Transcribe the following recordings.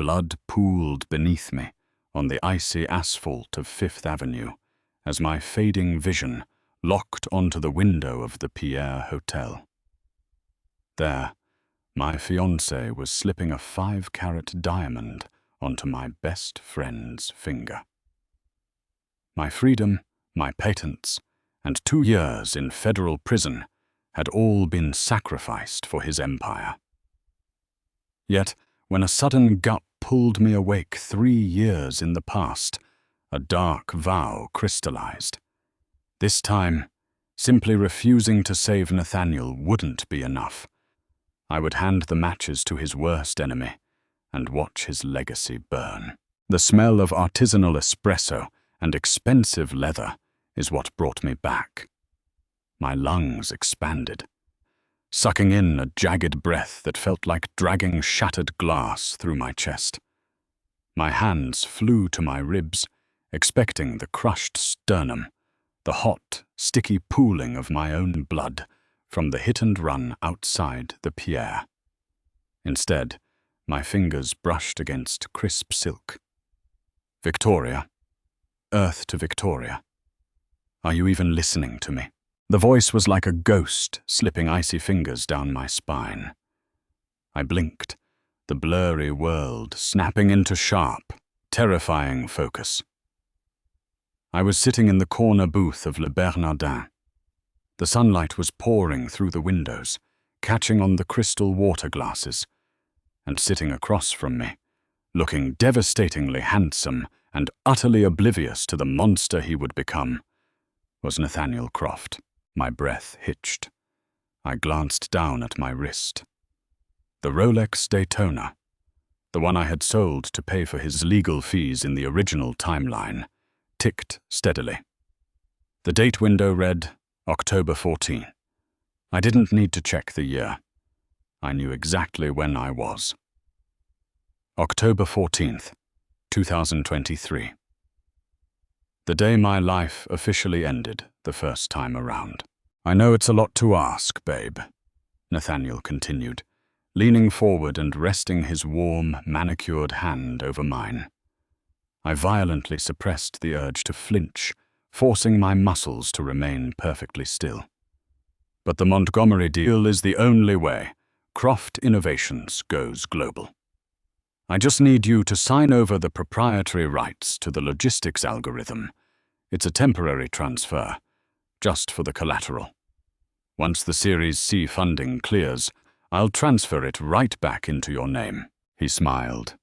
Blood pooled beneath me on the icy asphalt of Fifth Avenue as my fading vision locked onto the window of the Pierre Hotel. There, my fiancée was slipping a 5-carat diamond onto my best friend's finger. My freedom, my patents, and 2 years in federal prison had all been sacrificed for his empire. Yet, when a sudden gut pulled me awake 3 years in the past, a dark vow crystallized. This time, simply refusing to save Nathaniel wouldn't be enough. I would hand the matches to his worst enemy and watch his legacy burn. The smell of artisanal espresso and expensive leather is what brought me back. My lungs expanded, sucking in a jagged breath that felt like dragging shattered glass through my chest. My hands flew to my ribs, expecting the crushed sternum, the hot, sticky pooling of my own blood from the hit-and-run outside the Pierre. Instead, my fingers brushed against crisp silk. Victoria, Earth to Victoria, are you even listening to me? The voice was like a ghost slipping icy fingers down my spine. I blinked, the blurry world snapping into sharp, terrifying focus. I was sitting in the corner booth of Le Bernardin. The sunlight was pouring through the windows, catching on the crystal water glasses, and sitting across from me, looking devastatingly handsome and utterly oblivious to the monster he would become, was Nathaniel Croft. My breath hitched. I glanced down at my wrist. The Rolex Daytona, the one I had sold to pay for his legal fees in the original timeline, ticked steadily. The date window read October 14. I didn't need to check the year. I knew exactly when I was. October 14th, 2023. The day my life officially ended the first time around. I know it's a lot to ask, babe, Nathaniel continued, leaning forward and resting his warm, manicured hand over mine. I violently suppressed the urge to flinch, forcing my muscles to remain perfectly still. But the Montgomery deal is the only way Croft Innovations goes global. I just need you to sign over the proprietary rights to the logistics algorithm. It's a temporary transfer, just for the collateral. Once the Series C funding clears, I'll transfer it right back into your name. He smiled.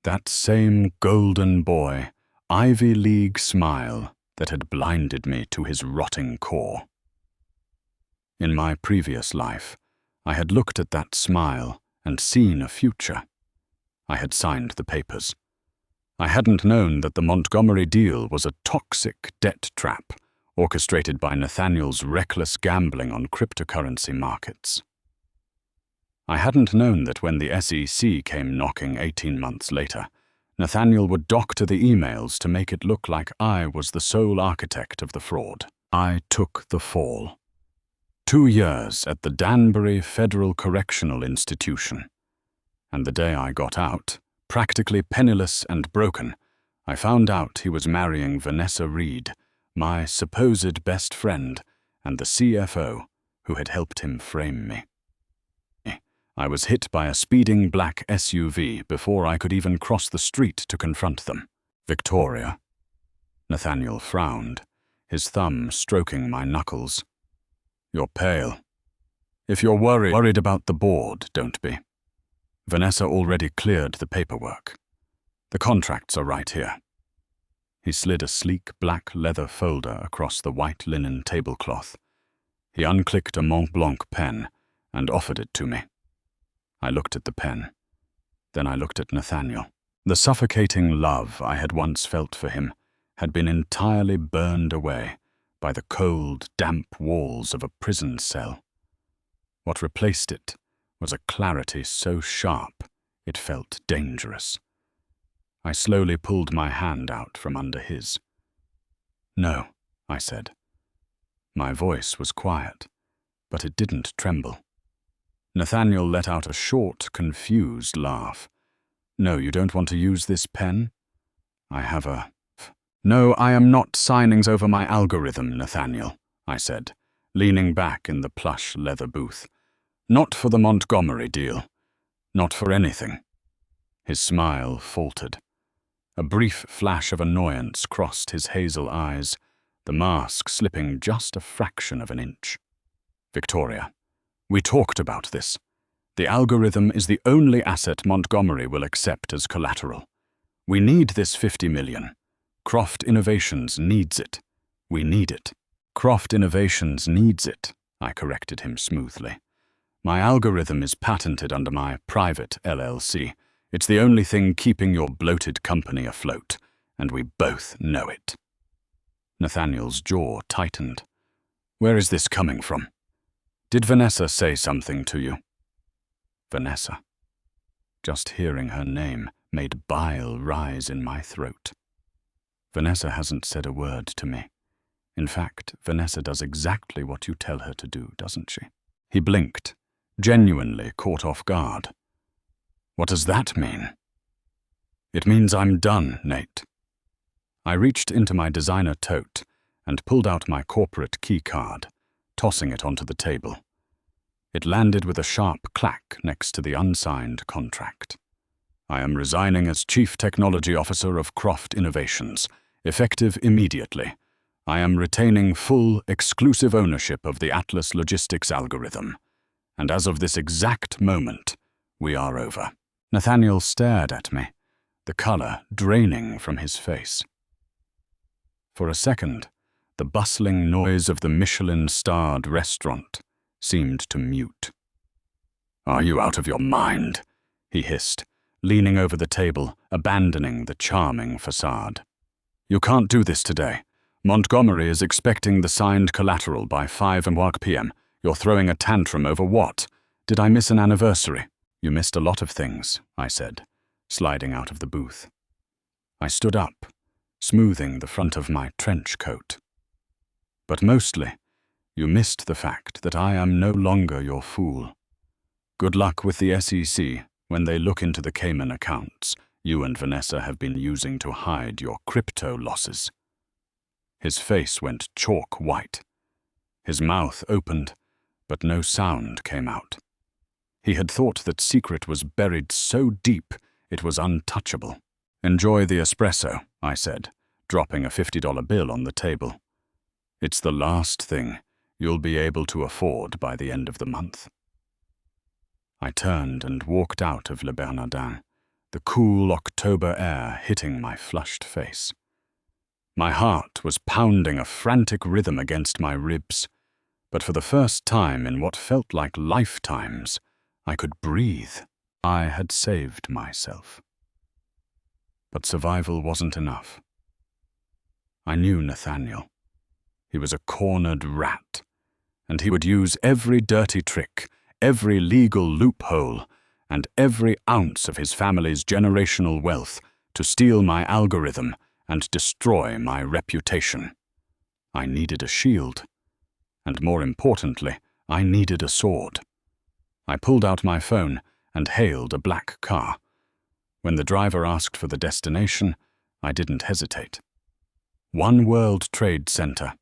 That same golden boy, Ivy League smile that had blinded me to his rotting core. In my previous life, I had looked at that smile and seen a future. I had signed the papers. I hadn't known that the Montgomery deal was a toxic debt trap orchestrated by Nathaniel's reckless gambling on cryptocurrency markets. I hadn't known that when the SEC came knocking 18 months later, Nathaniel would doctor the emails to make it look like I was the sole architect of the fraud. I took the fall. 2 years at the Danbury Federal Correctional Institution. And the day I got out, practically penniless and broken, I found out he was marrying Vanessa Reed, my supposed best friend and the CFO who had helped him frame me. I was hit by a speeding black SUV before I could even cross the street to confront them. Victoria. Nathaniel frowned, his thumb stroking my knuckles. You're pale. If you're worried about the board, don't be. Vanessa already cleared the paperwork. The contracts are right here. He slid a sleek black leather folder across the white linen tablecloth. He unclicked a Mont Blanc pen and offered it to me. I looked at the pen. Then I looked at Nathaniel. The suffocating love I had once felt for him had been entirely burned away by the cold, damp walls of a prison cell. What replaced it was a clarity so sharp it felt dangerous. I slowly pulled my hand out from under his. No, I said. My voice was quiet, but it didn't tremble. Nathaniel let out a short, confused laugh. No, you don't want to use this pen? I have a... No, I am not signing over my algorithm, Nathaniel, I said, leaning back in the plush leather booth. Not for the Montgomery deal. Not for anything. His smile faltered. A brief flash of annoyance crossed his hazel eyes, the mask slipping just a fraction of an inch. Victoria, we talked about this. The algorithm is the only asset Montgomery will accept as collateral. We need this 50 million. Croft Innovations needs it. We need it. Croft Innovations needs it, I corrected him smoothly. My algorithm is patented under my private LLC. It's the only thing keeping your bloated company afloat, and we both know it. Nathaniel's jaw tightened. Where is this coming from? Did Vanessa say something to you? Vanessa. Just hearing her name made bile rise in my throat. Vanessa hasn't said a word to me. In fact, Vanessa does exactly what you tell her to do, doesn't she? He blinked, genuinely caught off guard. What does that mean? It means I'm done, Nate. I reached into my designer tote and pulled out my corporate key card, tossing it onto the table. It landed with a sharp clack next to the unsigned contract. I am resigning as Chief Technology Officer of Croft Innovations, effective immediately. I am retaining full, exclusive ownership of the Atlas Logistics algorithm. And as of this exact moment, we are over. Nathaniel stared at me, the color draining from his face. For a second, the bustling noise of the Michelin-starred restaurant seemed to mute. Are you out of your mind? He hissed, leaning over the table, abandoning the charming facade. You can't do this today. Montgomery is expecting the signed collateral by 5:00 p.m. You're throwing a tantrum over what? Did I miss an anniversary? You missed a lot of things, I said, sliding out of the booth. I stood up, smoothing the front of my trench coat. But mostly, you missed the fact that I am no longer your fool. Good luck with the SEC when they look into the Cayman accounts you and Vanessa have been using to hide your crypto losses. His face went chalk white. His mouth opened, but no sound came out. He had thought that secret was buried so deep it was untouchable. Enjoy the espresso, I said, dropping a $50 bill on the table. It's the last thing you'll be able to afford by the end of the month. I turned and walked out of Le Bernardin, the cool October air hitting my flushed face. My heart was pounding a frantic rhythm against my ribs, but for the first time in what felt like lifetimes, I could breathe. I had saved myself. But survival wasn't enough. I knew Nathaniel. He was a cornered rat, and he would use every dirty trick, every legal loophole, and every ounce of his family's generational wealth to steal my algorithm and destroy my reputation. I needed a shield, and more importantly, I needed a sword. I pulled out my phone and hailed a black car. When the driver asked for the destination, I didn't hesitate. One World Trade Center,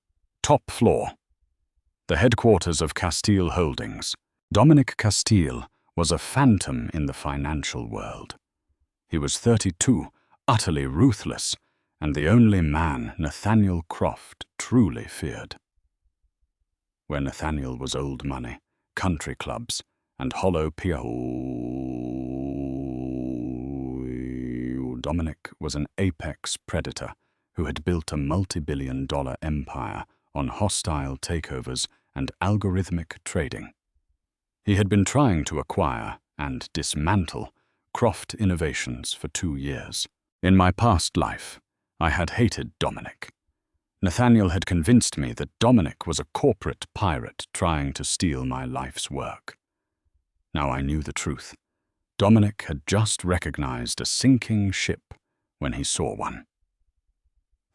top floor. The headquarters of Castile Holdings. Dominic Castile was a phantom in the financial world. He was 32, utterly ruthless, and the only man Nathaniel Croft truly feared. Where Nathaniel was old money, country clubs, and hollow Dominic was an apex predator who had built a multi-billion-dollar empire on hostile takeovers and algorithmic trading. He had been trying to acquire and dismantle Croft Innovations for 2 years. In my past life, I had hated Dominic. Nathaniel had convinced me that Dominic was a corporate pirate trying to steal my life's work. Now I knew the truth. Dominic had just recognized a sinking ship when he saw one.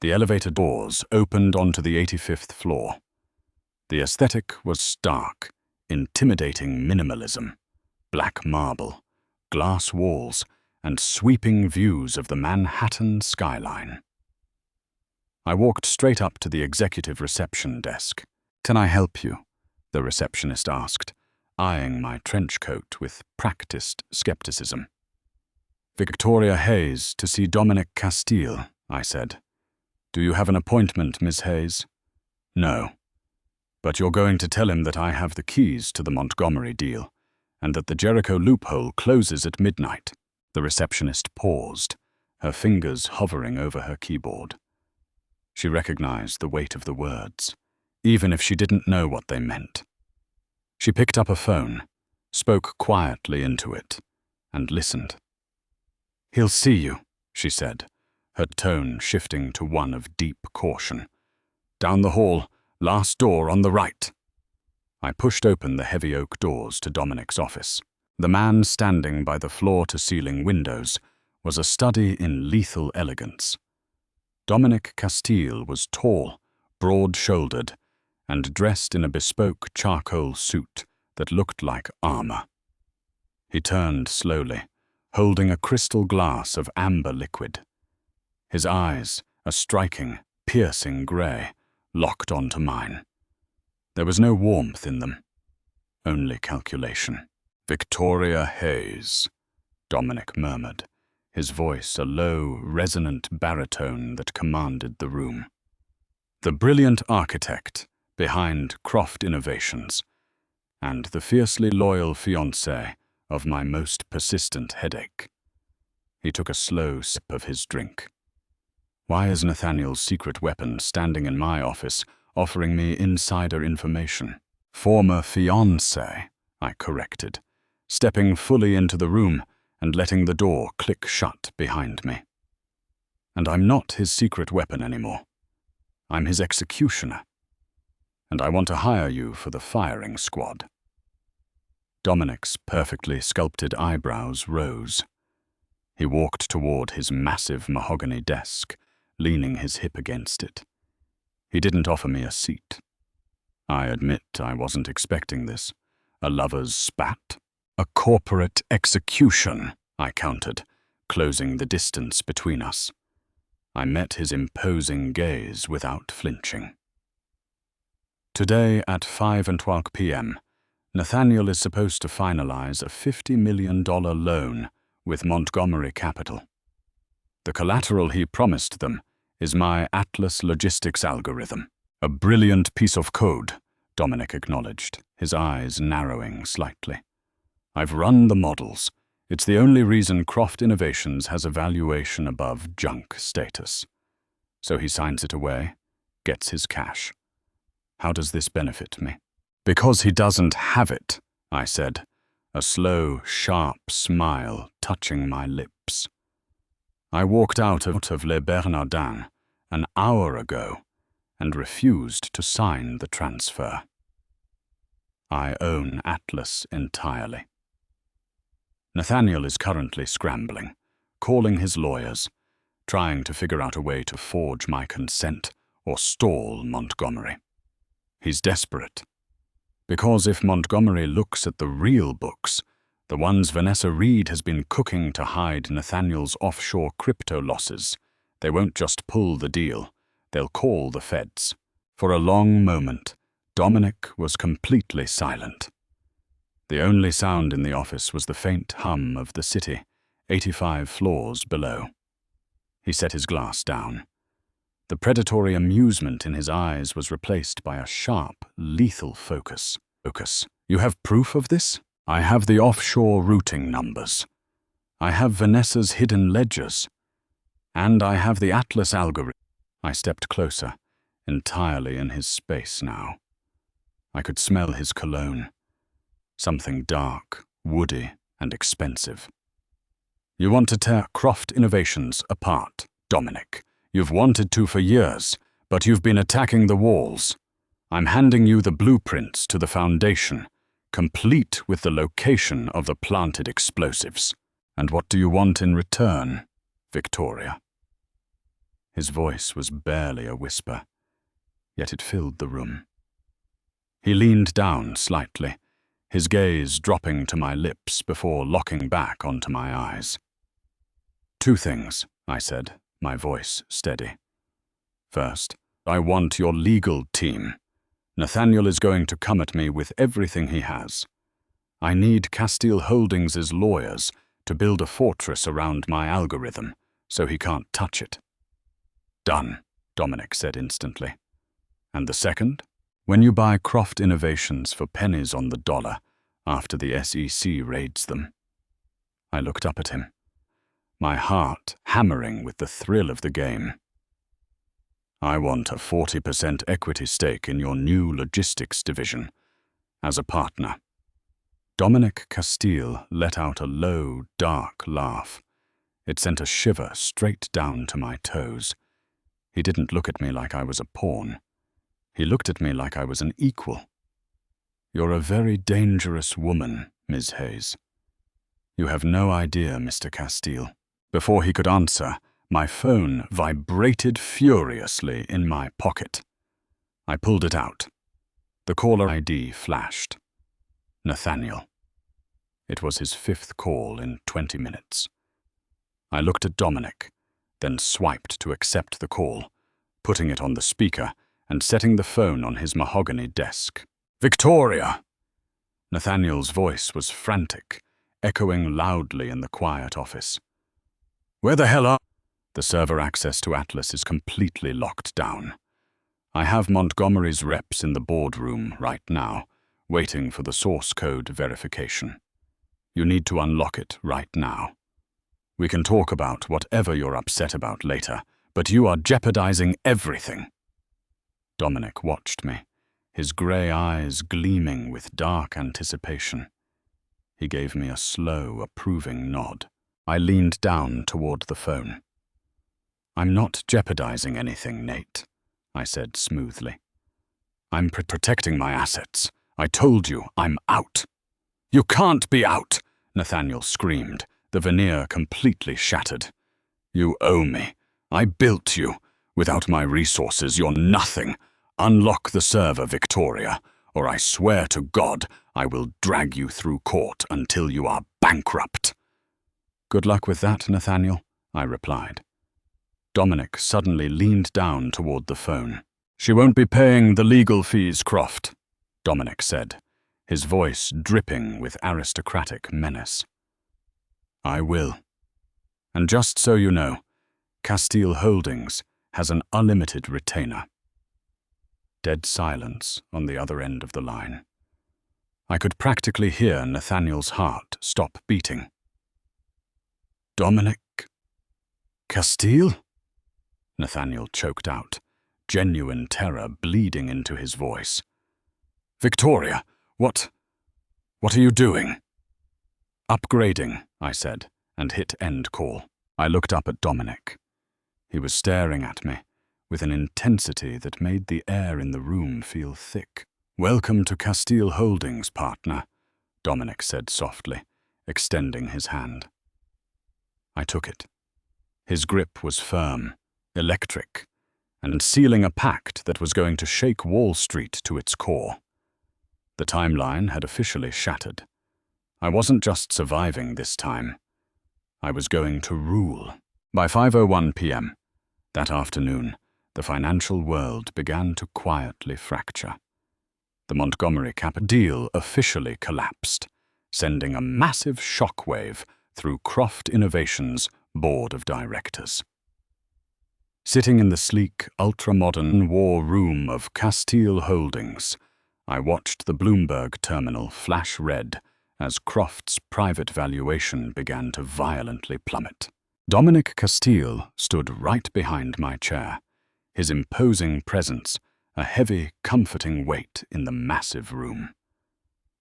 The elevator doors opened onto the 85th floor. The aesthetic was stark, intimidating minimalism, black marble, glass walls, and sweeping views of the Manhattan skyline. I walked straight up to the executive reception desk. "Can I help you?" the receptionist asked, eyeing my trench coat with practiced skepticism. "Victoria Hayes, to see Dominic Castile," I said. "Do you have an appointment, Miss Hayes?" "No. But you're going to tell him that I have the keys to the Montgomery deal, and that the Jericho loophole closes at midnight." The receptionist paused, her fingers hovering over her keyboard. She recognized the weight of the words, even if she didn't know what they meant. She picked up a phone, spoke quietly into it, and listened. "He'll see you," she said, her tone shifting to one of deep caution. "Down the hall, last door on the right." I pushed open the heavy oak doors to Dominic's office. The man standing by the floor-to-ceiling windows was a study in lethal elegance. Dominic Castile was tall, broad-shouldered, and dressed in a bespoke charcoal suit that looked like armor. He turned slowly, holding a crystal glass of amber liquid. His eyes, a striking, piercing grey, locked onto mine. There was no warmth in them, only calculation. "Victoria Hayes," Dominic murmured, his voice a low, resonant baritone that commanded the room. "The brilliant architect behind Croft Innovations, and the fiercely loyal fiancé of my most persistent headache." He took a slow sip of his drink. "Why is Nathaniel's secret weapon standing in my office, offering me insider information?" "Former fiancé," I corrected, stepping fully into the room and letting the door click shut behind me. "And I'm not his secret weapon anymore. I'm his executioner. And I want to hire you for the firing squad." Dominic's perfectly sculpted eyebrows rose. He walked toward his massive mahogany desk, leaning his hip against it. He didn't offer me a seat. I admit I wasn't expecting this. A lover's spat? "A corporate execution," I countered, closing the distance between us. I met his imposing gaze without flinching. "Today at 5:12 p.m., Nathaniel is supposed to finalize a $50 million loan with Montgomery Capital. The collateral he promised them is my Atlas logistics algorithm." "A brilliant piece of code," Dominic acknowledged, his eyes narrowing slightly. "I've run the models. It's the only reason Croft Innovations has a valuation above junk status." So he signs it away, gets his cash. How does this benefit me? "Because he doesn't have it," I said, a slow, sharp smile touching my lips. "I walked out of Les Bernardins an hour ago and refused to sign the transfer. I own Atlas entirely. Nathaniel is currently scrambling, calling his lawyers, trying to figure out a way to forge my consent or stall Montgomery. He's desperate. Because if Montgomery looks at the real books, the ones Vanessa Reed has been cooking to hide Nathaniel's offshore crypto losses, they won't just pull the deal, they'll call the feds. For a long moment, Dominic was completely silent. The only sound in the office was the faint hum of the city, 85 floors below. He set his glass down. The predatory amusement in his eyes was replaced by a sharp, lethal focus. "You have proof of this? I have the offshore routing numbers. I have Vanessa's hidden ledgers. And I have the Atlas algorithm." I stepped closer, entirely in his space now. I could smell his cologne. Something dark, woody, and expensive. "You want to tear Croft Innovations apart, Dominic. You've wanted to for years, but you've been attacking the walls. I'm handing you the blueprints to the foundation, complete with the location of the planted explosives. And what do you want in return, Victoria?" His voice was barely a whisper, yet it filled the room. He leaned down slightly, his gaze dropping to my lips before locking back onto my eyes. "Two things," I said, my voice steady. "First, I want your legal team. Nathaniel is going to come at me with everything he has. I need Castile Holdings' lawyers to build a fortress around my algorithm so he can't touch it." "Done," Dominic said instantly. "And the second? When you buy Croft Innovations for pennies on the dollar after the SEC raids them." I looked up at him, my heart hammering with the thrill of the game. "I want a 40% equity stake in your new logistics division, as a partner." Dominic Castile let out a low, dark laugh. It sent a shiver straight down to my toes. He didn't look at me like I was a pawn. He looked at me like I was an equal. "You're a very dangerous woman, Ms. Hayes." "You have no idea, Mr. Castile." Before he could answer, my phone vibrated furiously in my pocket. I pulled it out. The caller ID flashed. Nathaniel. It was his 5th call in 20 minutes. I looked at Dominic, then swiped to accept the call, putting it on the speaker and setting the phone on his mahogany desk. "Victoria!" Nathaniel's voice was frantic, echoing loudly in the quiet office. "Where the hell are—" The server access to Atlas is completely locked down. I have Montgomery's reps in the boardroom right now, waiting for the source code verification. You need to unlock it right now. We can talk about whatever you're upset about later, but you are jeopardizing everything." Dominic watched me, his grey eyes gleaming with dark anticipation. He gave me a slow, approving nod. I leaned down toward the phone. "I'm not jeopardizing anything, Nate," I said smoothly. "I'm protecting my assets. I told you, I'm out." "You can't be out!" Nathaniel screamed, the veneer completely shattered. "You owe me. I built you. Without my resources, you're nothing. Unlock the server, Victoria, or I swear to God I will drag you through court until you are bankrupt." "Good luck with that, Nathaniel," I replied. Dominic suddenly leaned down toward the phone. "She won't be paying the legal fees, Croft," Dominic said, his voice dripping with aristocratic menace. "I will. And just so you know, Castile Holdings has an unlimited retainer." Dead silence on the other end of the line. I could practically hear Nathaniel's heart stop beating. "Dominic Castile?" Nathaniel choked out, genuine terror bleeding into his voice. "Victoria, what are you doing?" "Upgrading," I said, and hit end call. I looked up at Dominic. He was staring at me with an intensity that made the air in the room feel thick. "Welcome to Castile Holdings, partner," Dominic said softly, extending his hand. I took it. His grip was firm, electric, and sealing a pact that was going to shake Wall Street to its core. The timeline had officially shattered. I wasn't just surviving this time. I was going to rule. By 5:01 p.m. that afternoon, the financial world began to quietly fracture. The Montgomery Cap deal officially collapsed, sending a massive shockwave through Croft Innovations' board of directors. Sitting in the sleek, ultra-modern war room of Castile Holdings, I watched the Bloomberg terminal flash red as Croft's private valuation began to violently plummet. Dominic Castile stood right behind my chair, his imposing presence a heavy, comforting weight in the massive room.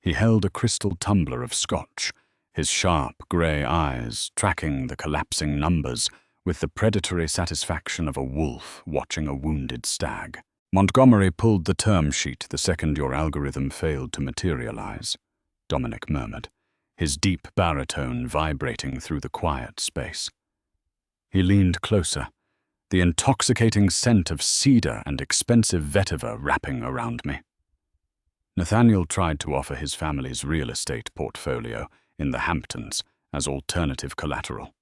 He held a crystal tumbler of scotch, his sharp grey eyes tracking the collapsing numbers with the predatory satisfaction of a wolf watching a wounded stag. "Montgomery pulled the term sheet the second your algorithm failed to materialize," Dominic murmured, his deep baritone vibrating through the quiet space. He leaned closer, the intoxicating scent of cedar and expensive vetiver wrapping around me. Nathaniel tried to offer his family's real estate portfolio in the Hamptons as alternative collateral.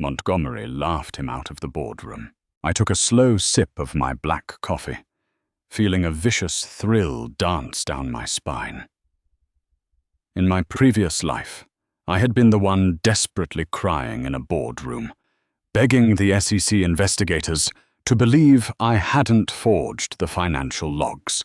Montgomery laughed him out of the boardroom. I took a slow sip of my black coffee, feeling a vicious thrill dance down my spine. In my previous life, I had been the one desperately crying in a boardroom, begging the SEC investigators to believe I hadn't forged the financial logs.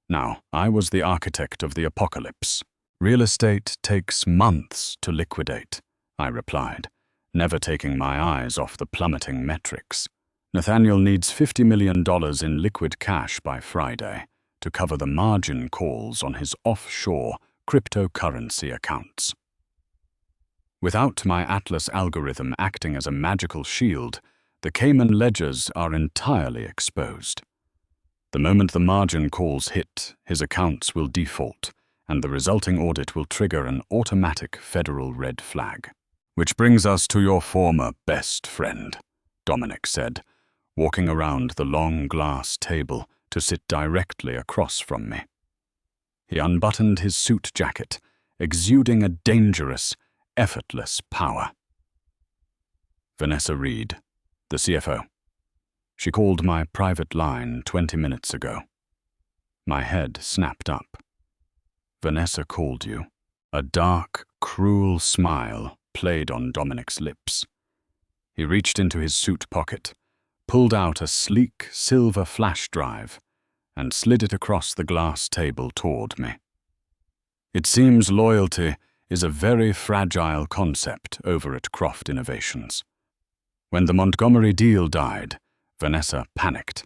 Now, I was the architect of the apocalypse. Real estate takes months to liquidate, I replied, never taking my eyes off the plummeting metrics. Nathaniel needs $50 million in liquid cash by Friday to cover the margin calls on his offshore cryptocurrency accounts. Without my Atlas algorithm acting as a magical shield, the Cayman ledgers are entirely exposed. The moment the margin calls hit, his accounts will default, and the resulting audit will trigger an automatic federal red flag. Which brings us to your former best friend, Dominic said, walking around the long glass table to sit directly across from me. He unbuttoned his suit jacket, exuding a dangerous, effortless power. Vanessa Reed, the CFO. She called my private line 20 minutes ago. My head snapped up. Vanessa called you. A dark, cruel smile played on Dominic's lips. He reached into his suit pocket, pulled out a sleek silver flash drive, and slid it across the glass table toward me. It seems loyalty is a very fragile concept over at Croft Innovations. When the Montgomery deal died, Vanessa panicked.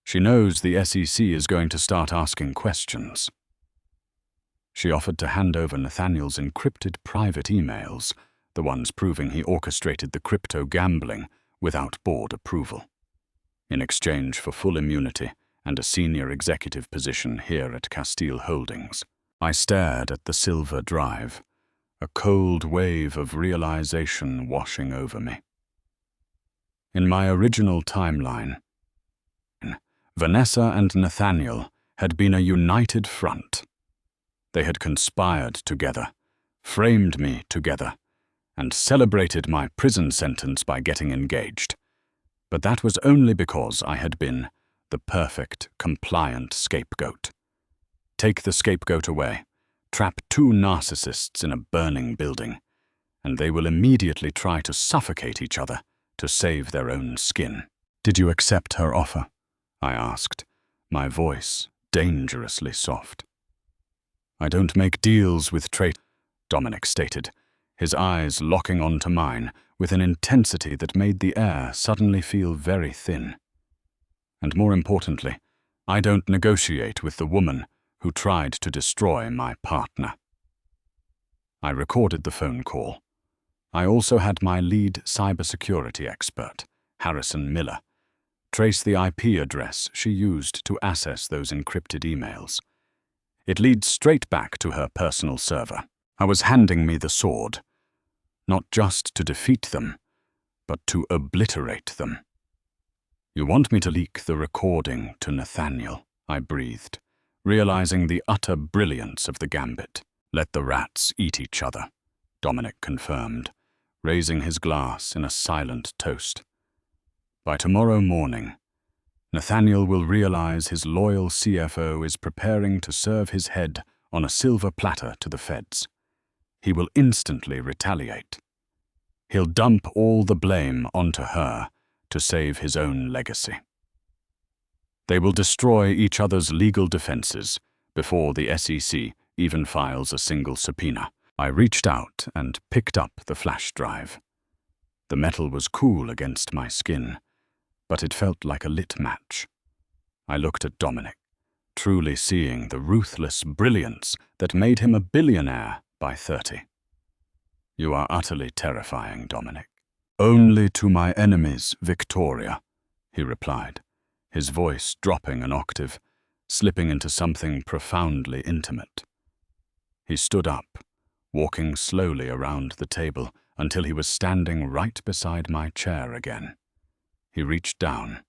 She knows the SEC is going to start asking questions. She offered to hand over Nathaniel's encrypted private emails, the ones proving he orchestrated the crypto gambling without board approval, in exchange for full immunity and a senior executive position here at Castile Holdings. I stared at the silver drive, a cold wave of realization washing over me. In my original timeline, Vanessa and Nathaniel had been a united front. They had conspired together, framed me together, and celebrated my prison sentence by getting engaged. But that was only because I had been the perfect, compliant scapegoat. Take the scapegoat away, trap two narcissists in a burning building, and they will immediately try to suffocate each other to save their own skin. Did you accept her offer? I asked, my voice dangerously soft. I don't make deals with traitors, Dominic stated, his eyes locking onto mine with an intensity that made the air suddenly feel very thin. And more importantly, I don't negotiate with the woman who tried to destroy my partner. I recorded the phone call. I also had my lead cybersecurity expert, Harrison Miller, trace the IP address she used to access those encrypted emails. It leads straight back to her personal server. I was handing me the sword, not just to defeat them, but to obliterate them. You want me to leak the recording to Nathaniel, I breathed, realizing the utter brilliance of the gambit. Let the rats eat each other, Dominic confirmed, raising his glass in a silent toast. By tomorrow morning, Nathaniel will realize his loyal CFO is preparing to serve his head on a silver platter to the feds. He will instantly retaliate. He'll dump all the blame onto her to save his own legacy. They will destroy each other's legal defenses before the SEC even files a single subpoena. I reached out and picked up the flash drive. The metal was cool against my skin, but it felt like a lit match. I looked at Dominic, truly seeing the ruthless brilliance that made him a billionaire by 30. You are utterly terrifying, Dominic. Only to my enemies, Victoria, he replied, his voice dropping an octave, slipping into something profoundly intimate. He stood up, walking slowly around the table until he was standing right beside my chair again. He reached down,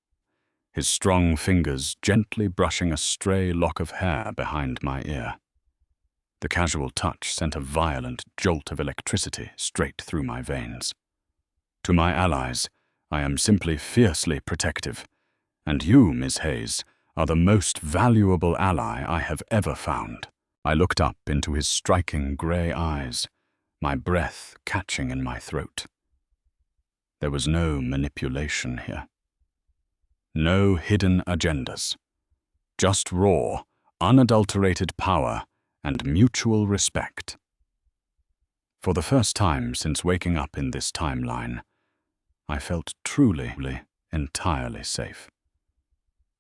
his strong fingers gently brushing a stray lock of hair behind my ear. The casual touch sent a violent jolt of electricity straight through my veins. To my allies, I am simply fiercely protective. And you, Miss Hayes, are the most valuable ally I have ever found. I looked up into his striking grey eyes, my breath catching in my throat. There was no manipulation here. No hidden agendas. Just raw, unadulterated power and mutual respect. For the first time since waking up in this timeline, I felt truly, entirely safe.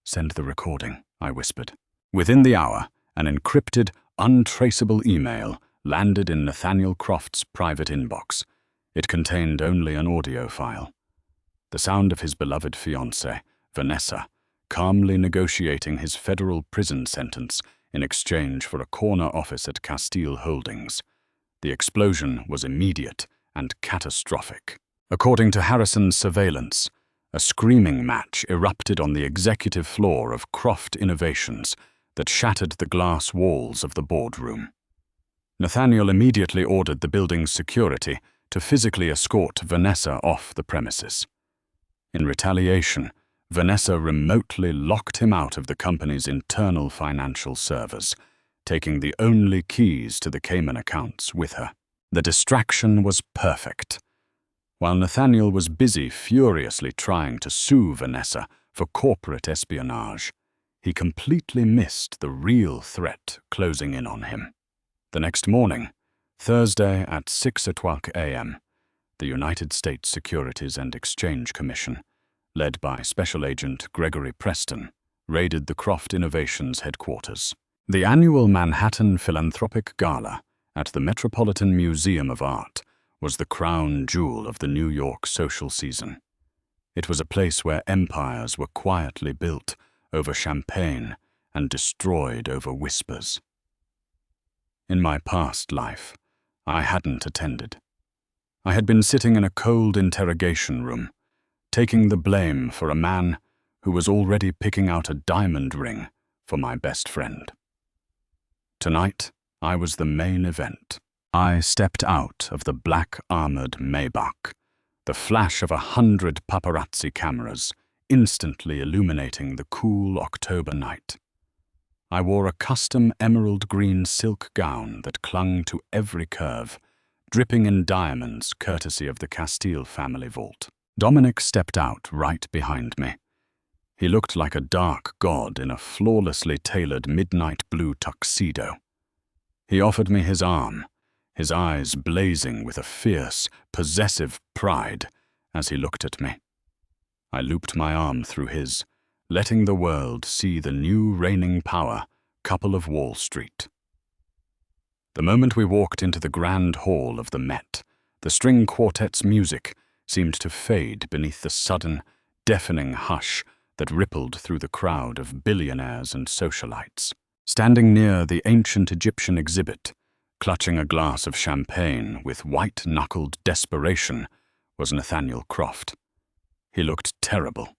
"Send the recording," I whispered. Within the hour, an encrypted, untraceable email landed in Nathaniel Croft's private inbox. It contained only an audio file. The sound of his beloved fiancée, Vanessa, calmly negotiating his federal prison sentence in exchange for a corner office at Castile Holdings. The explosion was immediate and catastrophic. According to Harrison's surveillance, a screaming match erupted on the executive floor of Croft Innovations that shattered the glass walls of the boardroom. Nathaniel immediately ordered the building's security to physically escort Vanessa off the premises. In retaliation, Vanessa remotely locked him out of the company's internal financial servers, taking the only keys to the Cayman accounts with her. The distraction was perfect. While Nathaniel was busy furiously trying to sue Vanessa for corporate espionage, he completely missed the real threat closing in on him. The next morning, Thursday at 6:00 a.m., the United States Securities and Exchange Commission, led by Special Agent Gregory Preston, raided the Croft Innovations headquarters. The annual Manhattan Philanthropic Gala at the Metropolitan Museum of Art was the crown jewel of the New York social season. It was a place where empires were quietly built over champagne and destroyed over whispers. In my past life, I hadn't attended. I had been sitting in a cold interrogation room, taking the blame for a man who was already picking out a diamond ring for my best friend. Tonight, I was the main event. I stepped out of the black-armored Maybach, the flash of 100 paparazzi cameras instantly illuminating the cool October night. I wore a custom emerald green silk gown that clung to every curve, dripping in diamonds courtesy of the Castile family vault. Dominic stepped out right behind me. He looked like a dark god in a flawlessly tailored midnight blue tuxedo. He offered me his arm, his eyes blazing with a fierce, possessive pride as he looked at me. I looped my arm through his, letting the world see the new reigning power couple of Wall Street. The moment we walked into the grand hall of the Met, the string quartet's music seemed to fade beneath the sudden, deafening hush that rippled through the crowd of billionaires and socialites. Standing near the ancient Egyptian exhibit, clutching a glass of champagne with white-knuckled desperation, was Nathaniel Croft. He looked terrible.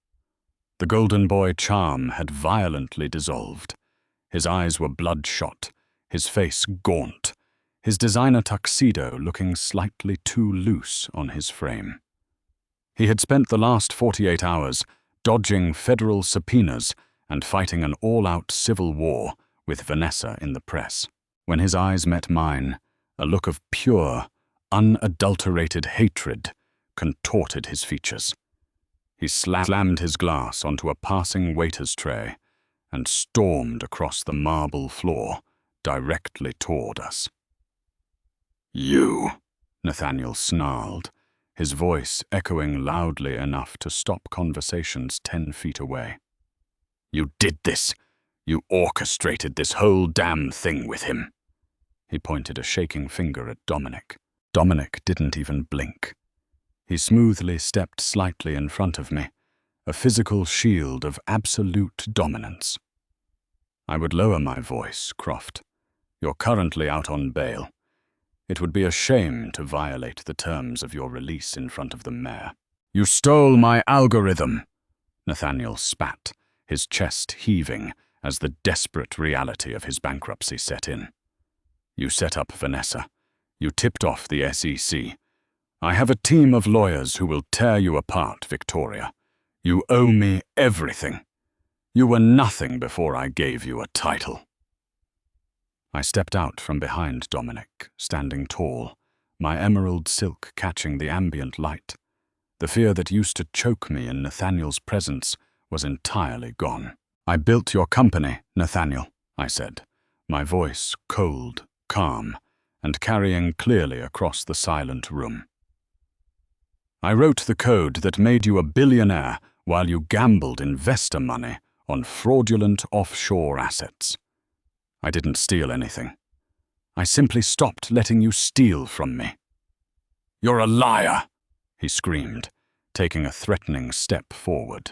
The golden boy charm had violently dissolved. His eyes were bloodshot, his face gaunt, his designer tuxedo looking slightly too loose on his frame. He had spent the last 48 hours dodging federal subpoenas and fighting an all-out civil war with Vanessa in the press. When his eyes met mine, a look of pure, unadulterated hatred contorted his features. He slammed his glass onto a passing waiter's tray and stormed across the marble floor directly toward us. "You," Nathaniel snarled, his voice echoing loudly enough to stop conversations 10 feet away. "You did this. You orchestrated this whole damn thing with him." He pointed a shaking finger at Dominic. Dominic didn't even blink. He smoothly stepped slightly in front of me, a physical shield of absolute dominance. "I would lower my voice, Croft. You're currently out on bail. It would be a shame to violate the terms of your release in front of the mayor." "You stole my algorithm," Nathaniel spat, his chest heaving as the desperate reality of his bankruptcy set in. "You set up Vanessa. You tipped off the SEC. I have a team of lawyers who will tear you apart, Victoria. You owe me everything. You were nothing before I gave you a title. I stepped out from behind Dominic, standing tall, my emerald silk catching the ambient light. The fear that used to choke me in Nathaniel's presence was entirely gone. I built your company, Nathaniel, I said, my voice cold, calm, and carrying clearly across the silent room. I wrote the code that made you a billionaire while you gambled investor money on fraudulent offshore assets. I didn't steal anything. I simply stopped letting you steal from me. You're a liar, he screamed, taking a threatening step forward.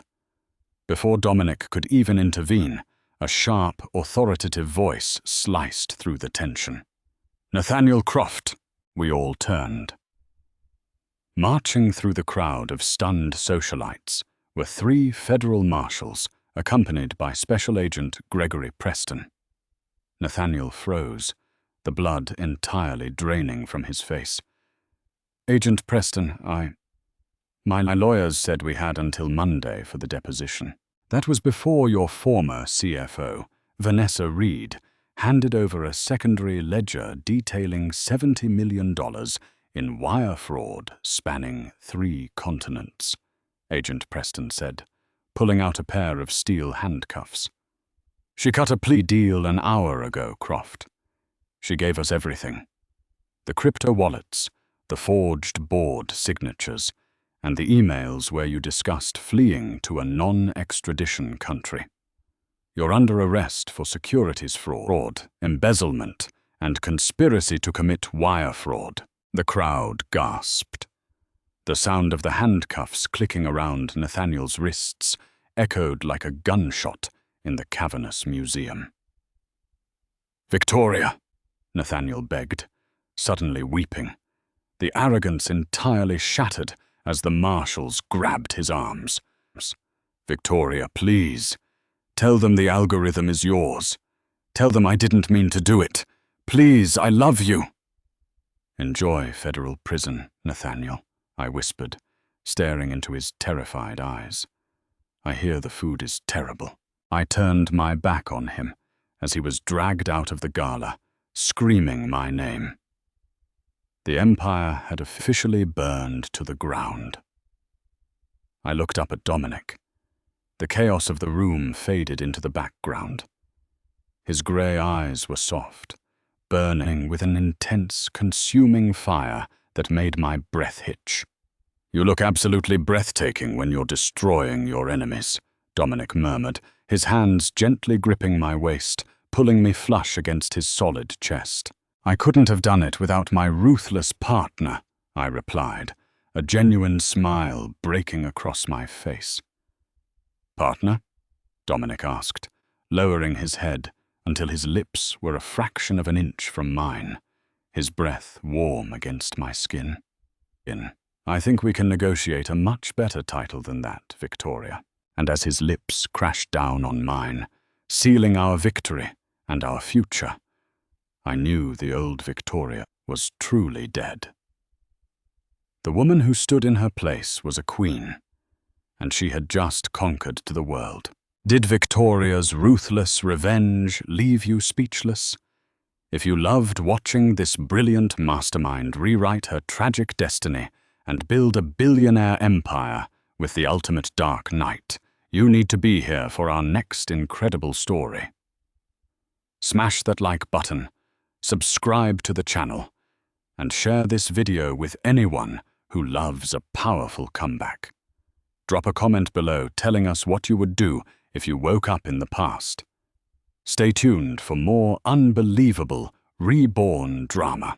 Before Dominic could even intervene, a sharp, authoritative voice sliced through the tension. Nathaniel Croft. We all turned. Marching through the crowd of stunned socialites were 3 federal marshals, accompanied by Special Agent Gregory Preston. Nathaniel froze, the blood entirely draining from his face. Agent Preston, My lawyers said we had until Monday for the deposition. That was before your former CFO, Vanessa Reed, handed over a secondary ledger detailing $70 million in wire fraud spanning 3 continents, Agent Preston said, pulling out a pair of steel handcuffs. She cut a plea deal an hour ago, Croft. She gave us everything. The crypto wallets, the forged board signatures, and the emails where you discussed fleeing to a non-extradition country. You're under arrest for securities fraud, embezzlement, and conspiracy to commit wire fraud. The crowd gasped. The sound of the handcuffs clicking around Nathaniel's wrists echoed like a gunshot in the cavernous museum. Victoria, Nathaniel begged, suddenly weeping, the arrogance entirely shattered as the marshals grabbed his arms. Victoria, please. Tell them the algorithm is yours. Tell them I didn't mean to do it. Please, I love you. Enjoy federal prison, Nathaniel, I whispered, staring into his terrified eyes. I hear the food is terrible. I turned my back on him as he was dragged out of the gala, screaming my name. The empire had officially burned to the ground. I looked up at Dominic. The chaos of the room faded into the background. His grey eyes were soft, burning with an intense, consuming fire that made my breath hitch. You look absolutely breathtaking when you're destroying your enemies, Dominic murmured, his hands gently gripping my waist, pulling me flush against his solid chest. I couldn't have done it without my ruthless partner, I replied, a genuine smile breaking across my face. Partner? Dominic asked, lowering his head until his lips were a fraction of an inch from mine, his breath warm against my skin. I think we can negotiate a much better title than that, Victoria. And as his lips crashed down on mine, sealing our victory and our future, I knew the old Victoria was truly dead. The woman who stood in her place was a queen, and she had just conquered the world. Did Victoria's ruthless revenge leave you speechless? If you loved watching this brilliant mastermind rewrite her tragic destiny and build a billionaire empire with the ultimate Dark Knight, you need to be here for our next incredible story. Smash that like button, subscribe to the channel, and share this video with anyone who loves a powerful comeback. Drop a comment below telling us what you would do if you woke up in the past. Stay tuned for more unbelievable Reborn drama.